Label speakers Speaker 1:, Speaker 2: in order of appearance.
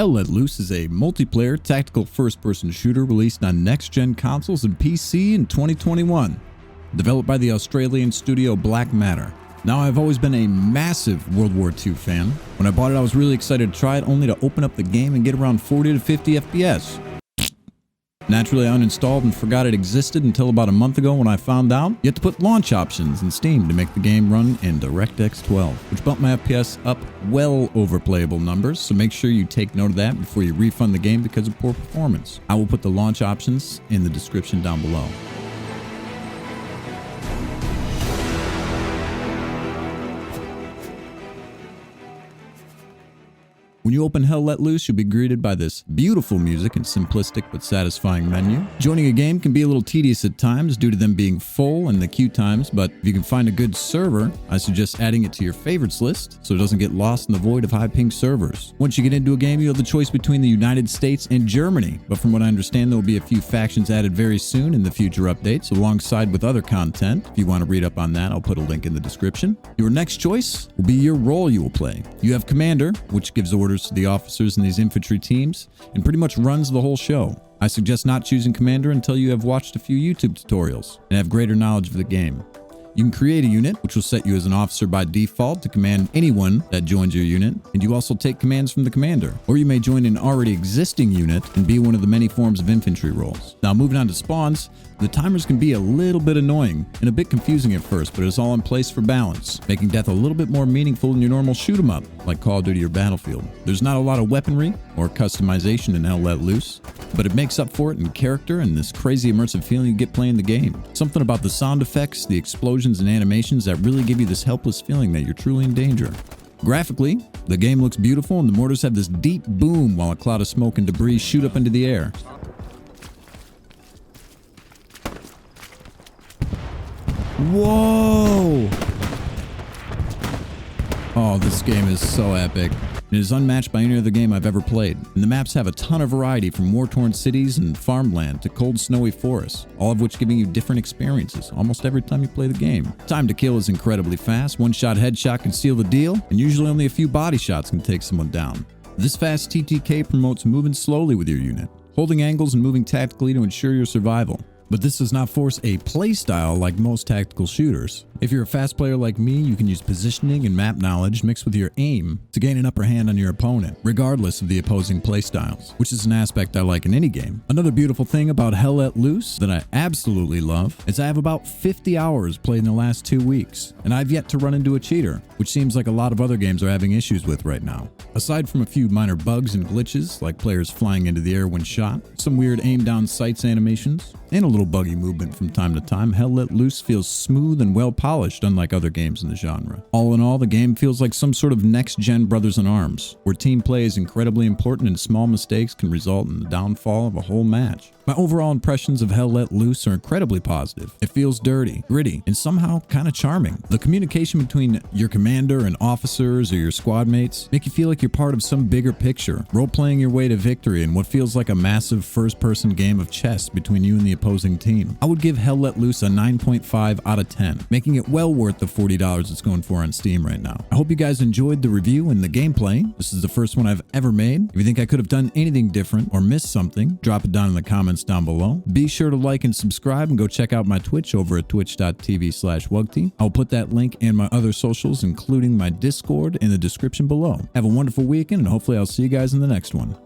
Speaker 1: Hell Let Loose is a multiplayer tactical first-person shooter released on next-gen consoles and PC in 2021. Developed by the Australian studio Black Matter. Now, I've always been a massive World War II fan. When I bought it, I was really excited to try it, only to open up the game and get around 40 to 50 FPS. Naturally, I uninstalled and forgot it existed until about a month ago when I found out you have to put launch options in Steam to make the game run in DirectX 12, which bumped my FPS up well over playable numbers, so make sure you take note of that before you refund the game because of poor performance. I will put the launch options in the description down below. When you open Hell Let Loose, you'll be greeted by this beautiful music and simplistic but satisfying menu. Joining a game can be a little tedious at times due to them being full and the queue times, but if you can find a good server, I suggest adding it to your favorites list so it doesn't get lost in the void of high-ping servers. Once you get into a game, you have the choice between the United States and Germany, but from what I understand, there will be a few factions added very soon in the future updates, alongside with other content. If you want to read up on that, I'll put a link in the description. Your next choice will be your role you will play. You have Commander, which gives orders to the officers in these infantry teams and pretty much runs the whole show. I suggest not choosing Commander until you have watched a few YouTube tutorials and have greater knowledge of the game. You can create a unit, which will set you as an officer by default to command anyone that joins your unit, and you also take commands from the commander. Or you may join an already existing unit and be one of the many forms of infantry roles. Now, moving on to spawns, the timers can be a little bit annoying and a bit confusing at first, but it's all in place for balance, making death a little bit more meaningful than your normal shoot 'em up, like Call of Duty or Battlefield. There's not a lot of weaponry or customization in Hell Let Loose, but it makes up for it in character and this crazy immersive feeling you get playing the game. Something about the sound effects, the explosions and animations that really give you this helpless feeling that you're truly in danger. Graphically, the game looks beautiful and the mortars have this deep boom while a cloud of smoke and debris shoot up into the air. Whoa! Oh, this game is so epic. It is unmatched by any other game I've ever played, and the maps have a ton of variety from war-torn cities and farmland to cold, snowy forests, all of which giving you different experiences almost every time you play the game. Time to kill is incredibly fast, one-shot headshot can seal the deal, and usually only a few body shots can take someone down. This fast TTK promotes moving slowly with your unit, holding angles and moving tactically to ensure your survival. But this does not force a playstyle like most tactical shooters. If you're a fast player like me, you can use positioning and map knowledge mixed with your aim to gain an upper hand on your opponent, regardless of the opposing playstyles, which is an aspect I like in any game. Another beautiful thing about Hell Let Loose that I absolutely love is I have about 50 hours played in the last 2 weeks, and I've yet to run into a cheater, which seems like a lot of other games are having issues with right now. Aside from a few minor bugs and glitches, like players flying into the air when shot, some weird aim down sights animations, and a little buggy movement from time to time, Hell Let Loose feels smooth and well polished, unlike other games in the genre. All in all, the game feels like some sort of next-gen Brothers in Arms, where team play is incredibly important and small mistakes can result in the downfall of a whole match. My overall impressions of Hell Let Loose are incredibly positive. It feels dirty, gritty, and somehow kind of charming. The communication between your commander and officers or your squad mates make you feel like you're part of some bigger picture, role-playing your way to victory in what feels like a massive first-person game of chess between you and the opposing team. I would give Hell Let Loose a 9.5 out of 10, making it well worth the $40 it's going for on Steam right now. I hope you guys enjoyed the review and the gameplay. This is the first one I've ever made. If you think I could have done anything different or missed something, drop it down in the comments down below. Be sure to like and subscribe and go check out my Twitch over at twitch.tv/wugty. I'll put that link and my other socials, including my Discord, in the description below. Have a wonderful weekend, and hopefully I'll see you guys in the next one.